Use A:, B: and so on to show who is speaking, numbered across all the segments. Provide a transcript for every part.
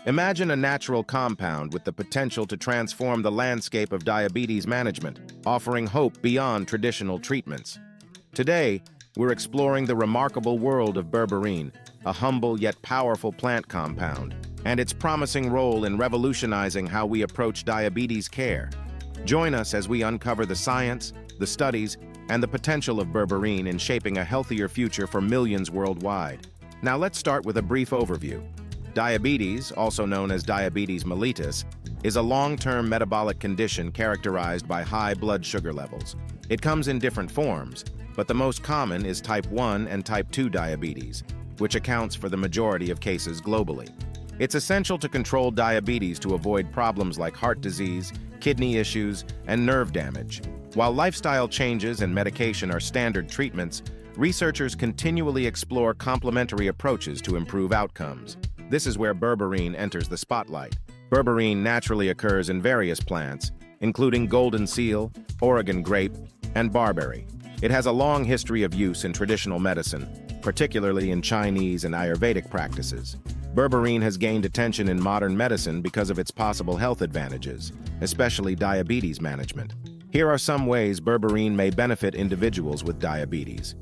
A: Imagine a natural compound with the potential to transform the landscape of diabetes management, offering hope beyond traditional treatments. Today, we're exploring the remarkable world of berberine, a humble yet powerful plant compound, and its promising role in revolutionizing how we approach diabetes care. Join us as we uncover the science, the studies, and the potential of berberine in shaping a healthier future for millions worldwide. Now let's start with a brief overview. Diabetes, also known as diabetes mellitus, is a long-term metabolic condition characterized by high blood sugar levels. It comes in different forms, but the most common is type 1 and type 2 diabetes, which accounts for the majority of cases globally. It's essential to control diabetes to avoid problems like heart disease, kidney issues, and nerve damage. While lifestyle changes and medication are standard treatments, researchers continually explore complementary approaches to improve outcomes. This is where berberine enters the spotlight. Berberine naturally occurs in various plants, including golden seal, Oregon grape, and barberry. It has a long history of use in traditional medicine, particularly in Chinese and Ayurvedic practices. Berberine has gained attention in modern medicine because of its possible health advantages, especially diabetes management. Here are some ways berberine may benefit individuals with diabetes.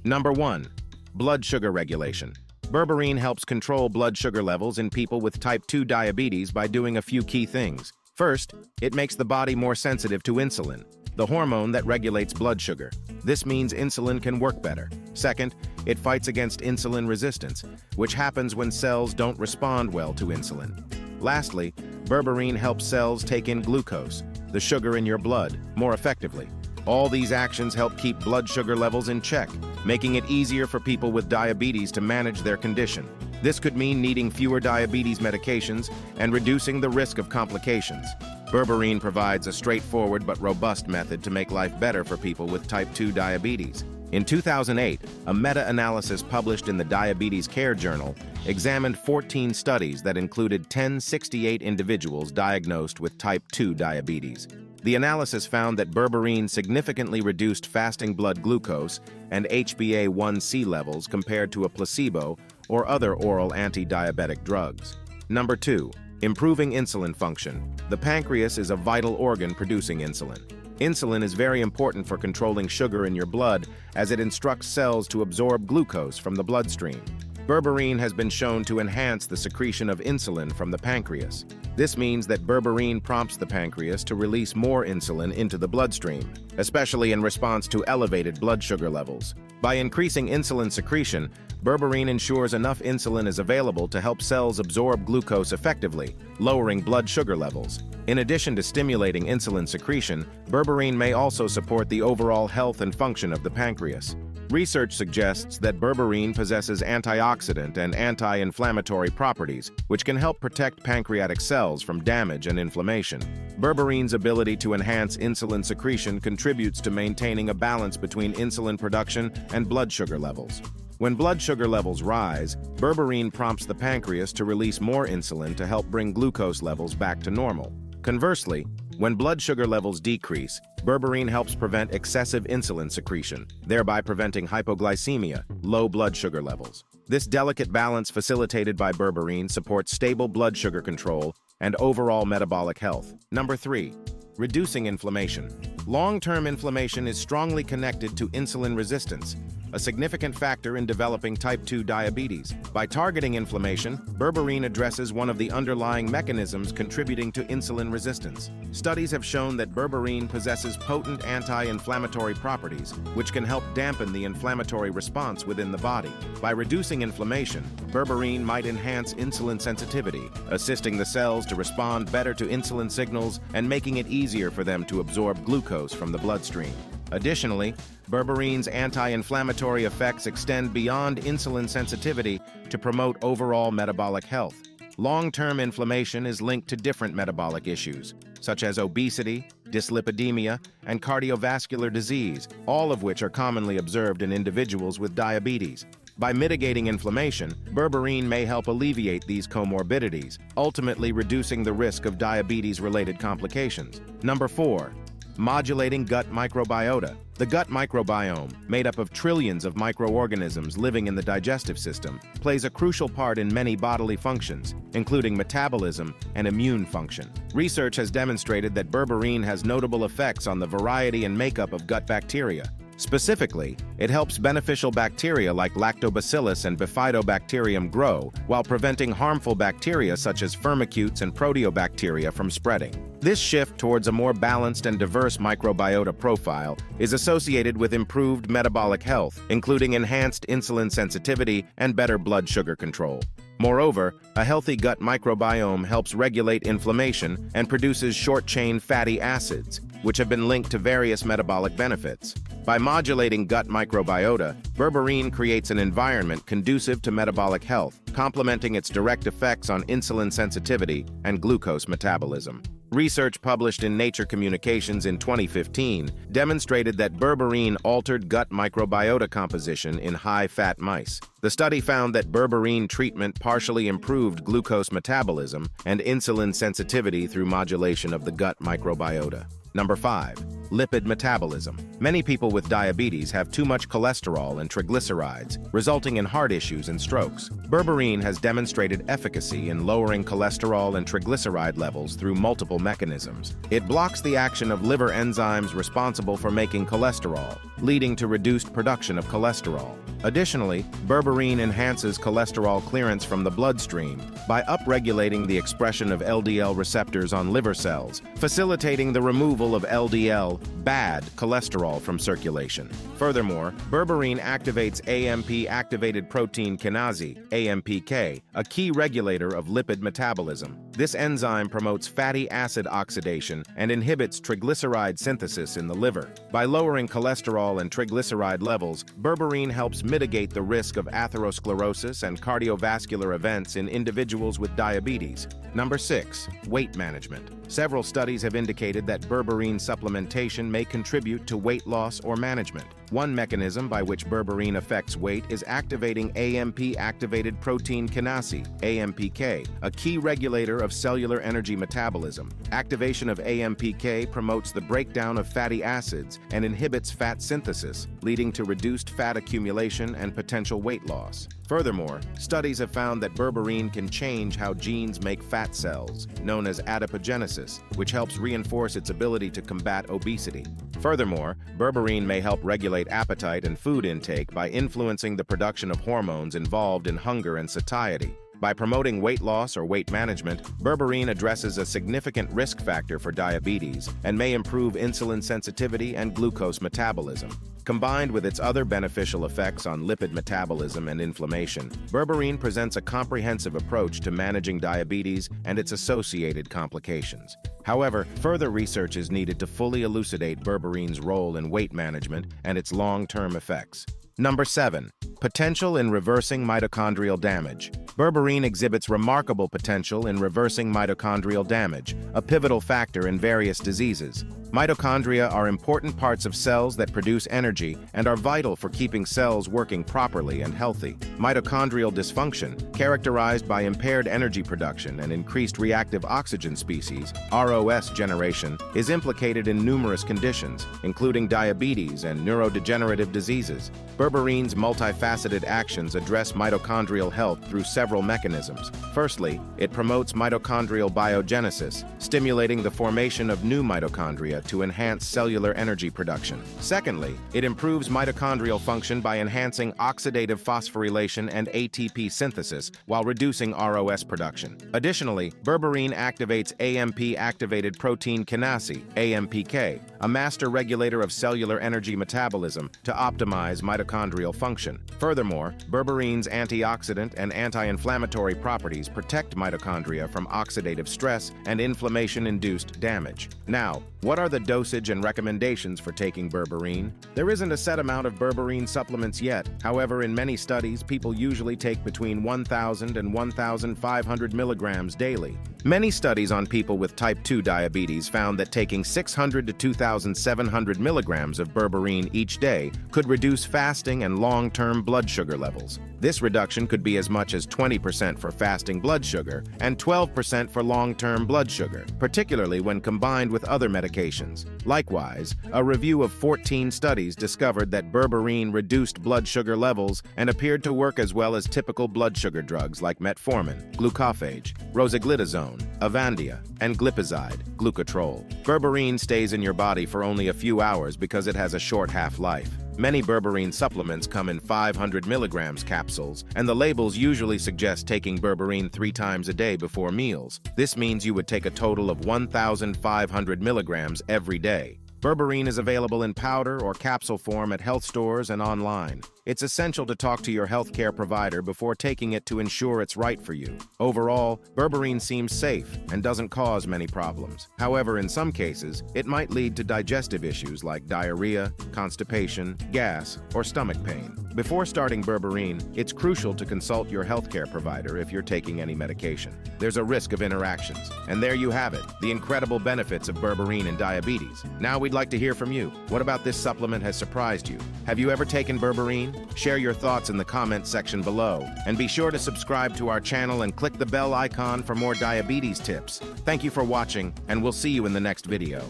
A: Number 1. Blood sugar regulation. Berberine helps control blood sugar levels in people with type 2 diabetes by doing a few key things. First, it makes the body more sensitive to insulin, the hormone that regulates blood sugar. This means insulin can work better. Second, it fights against insulin resistance, which happens when cells don't respond well to insulin. Lastly, berberine helps cells take in glucose, the sugar in your blood, more effectively. All these actions help keep blood sugar levels in check, making it easier for people with diabetes to manage their condition. This could mean needing fewer diabetes medications and reducing the risk of complications. Berberine provides a straightforward but robust method to make life better for people with type 2 diabetes. In 2008, a meta-analysis published in the Diabetes Care Journal examined 14 studies that included 1,068 individuals diagnosed with type 2 diabetes. The analysis found that berberine significantly reduced fasting blood glucose and HbA1c levels compared to a placebo or other oral anti-diabetic drugs. Number 2. Improving insulin function. The pancreas is a vital organ producing insulin. Insulin is very important for controlling sugar in your blood as it instructs cells to absorb glucose from the bloodstream. Berberine has been shown to enhance the secretion of insulin from the pancreas. This means that berberine prompts the pancreas to release more insulin into the bloodstream, especially in response to elevated blood sugar levels. By increasing insulin secretion, berberine ensures enough insulin is available to help cells absorb glucose effectively, lowering blood sugar levels. In addition to stimulating insulin secretion, berberine may also support the overall health and function of the pancreas. Research suggests that berberine possesses antioxidant and anti-inflammatory properties, which can help protect pancreatic cells from damage and inflammation. Berberine's ability to enhance insulin secretion contributes to maintaining a balance between insulin production and blood sugar levels. When blood sugar levels rise, berberine prompts the pancreas to release more insulin to help bring glucose levels back to normal. Conversely, when blood sugar levels decrease, berberine helps prevent excessive insulin secretion, thereby preventing hypoglycemia, low blood sugar levels. This delicate balance facilitated by berberine supports stable blood sugar control and overall metabolic health. Number 3. Reducing inflammation. Long-term inflammation is strongly connected to insulin resistance, a significant factor in developing type 2 diabetes. By targeting inflammation, berberine addresses one of the underlying mechanisms contributing to insulin resistance. Studies have shown that berberine possesses potent anti-inflammatory properties, which can help dampen the inflammatory response within the body. By reducing inflammation, berberine might enhance insulin sensitivity, assisting the cells to respond better to insulin signals and making it easier for them to absorb glucose from the bloodstream. Additionally, berberine's anti-inflammatory effects extend beyond insulin sensitivity to promote overall metabolic health. Long-term inflammation is linked to different metabolic issues, such as obesity, dyslipidemia, and cardiovascular disease, all of which are commonly observed in individuals with diabetes. By mitigating inflammation, berberine may help alleviate these comorbidities, ultimately reducing the risk of diabetes-related complications. Number 4. Modulating gut microbiota. The gut microbiome, made up of trillions of microorganisms living in the digestive system, plays a crucial part in many bodily functions, including metabolism and immune function. Research has demonstrated that berberine has notable effects on the variety and makeup of gut bacteria. Specifically, it helps beneficial bacteria like lactobacillus and bifidobacterium grow, while preventing harmful bacteria such as firmicutes and proteobacteria from spreading. This shift towards a more balanced and diverse microbiota profile is associated with improved metabolic health, including enhanced insulin sensitivity and better blood sugar control. Moreover, a healthy gut microbiome helps regulate inflammation and produces short-chain fatty acids, which have been linked to various metabolic benefits. By modulating gut microbiota, berberine creates an environment conducive to metabolic health, complementing its direct effects on insulin sensitivity and glucose metabolism. Research published in Nature Communications in 2015 demonstrated that berberine altered gut microbiota composition in high-fat mice. The study found that berberine treatment partially improved glucose metabolism and insulin sensitivity through modulation of the gut microbiota. Number 5. Lipid metabolism. Many people with diabetes have too much cholesterol and triglycerides, resulting in heart issues and strokes. Berberine has demonstrated efficacy in lowering cholesterol and triglyceride levels through multiple mechanisms. It blocks the action of liver enzymes responsible for making cholesterol, leading to reduced production of cholesterol. Additionally, berberine enhances cholesterol clearance from the bloodstream by upregulating the expression of LDL receptors on liver cells, facilitating the removal of LDL, bad cholesterol, from circulation. Furthermore, berberine activates AMP-activated protein kinase, AMPK, a key regulator of lipid metabolism. This enzyme promotes fatty acid oxidation and inhibits triglyceride synthesis in the liver. By lowering cholesterol and triglyceride levels, berberine helps mitigate the risk of atherosclerosis and cardiovascular events in individuals with diabetes. Number 6. Weight management. Several studies have indicated that berberine supplementation may contribute to weight loss or management. One mechanism by which berberine affects weight is activating AMP-activated protein kinase, AMPK, a key regulator of cellular energy metabolism. Activation of AMPK promotes the breakdown of fatty acids and inhibits fat synthesis, leading to reduced fat accumulation and potential weight loss. Furthermore, studies have found that berberine can change how genes make fat cells, known as adipogenesis, which helps reinforce its ability to combat obesity. Furthermore, berberine may help regulate appetite and food intake by influencing the production of hormones involved in hunger and satiety. By promoting weight loss or weight management, berberine addresses a significant risk factor for diabetes and may improve insulin sensitivity and glucose metabolism. Combined with its other beneficial effects on lipid metabolism and inflammation, berberine presents a comprehensive approach to managing diabetes and its associated complications. However, further research is needed to fully elucidate berberine's role in weight management and its long-term effects. Number 7. Potential in reversing mitochondrial damage. Berberine exhibits remarkable potential in reversing mitochondrial damage, a pivotal factor in various diseases. Mitochondria are important parts of cells that produce energy and are vital for keeping cells working properly and healthy. Mitochondrial dysfunction, characterized by impaired energy production and increased reactive oxygen species, ROS generation, is implicated in numerous conditions, including diabetes and neurodegenerative diseases. Berberine's multifaceted actions address mitochondrial health through several mechanisms. Firstly, it promotes mitochondrial biogenesis, stimulating the formation of new mitochondria to enhance cellular energy production. Secondly, it improves mitochondrial function by enhancing oxidative phosphorylation and ATP synthesis while reducing ROS production. Additionally, berberine activates AMP-activated protein kinase, AMPK, a master regulator of cellular energy metabolism, to optimize mitochondrial function. Furthermore, berberine's antioxidant and anti-inflammatory properties protect mitochondria from oxidative stress and inflammation-induced damage. Now, what are the dosage and recommendations for taking berberine? There isn't a set amount of berberine supplements yet. However, in many studies, people usually take between 1,000 and 1,500 milligrams daily. Many studies on people with type 2 diabetes found that taking 600 to 2,700 milligrams of berberine each day could reduce fasting and long-term blood sugar levels. This reduction could be as much as 20% for fasting blood sugar and 12% for long-term blood sugar, particularly when combined with other medications complications. Likewise, a review of 14 studies discovered that berberine reduced blood sugar levels and appeared to work as well as typical blood sugar drugs like metformin, glucophage, rosiglitazone, Avandia, and glipizide, glucotrol. Berberine stays in your body for only a few hours because it has a short half-life. Many berberine supplements come in 500 milligrams capsules, and the labels usually suggest taking berberine 3 times a day before meals. This means you would take a total of 1,500 milligrams every day. Berberine is available in powder or capsule form at health stores and online. It's essential to talk to your healthcare provider before taking it to ensure it's right for you. Overall, berberine seems safe and doesn't cause many problems. However, in some cases, it might lead to digestive issues like diarrhea, constipation, gas, or stomach pain. Before starting berberine, it's crucial to consult your healthcare provider if you're taking any medication. There's a risk of interactions. And there you have it, the incredible benefits of berberine in diabetes. Now we'd like to hear from you. What about this supplement has surprised you? Have you ever taken berberine? Share your thoughts in the comment section below. And be sure to subscribe to our channel and click the bell icon for more diabetes tips. Thank you for watching, and we'll see you in the next video.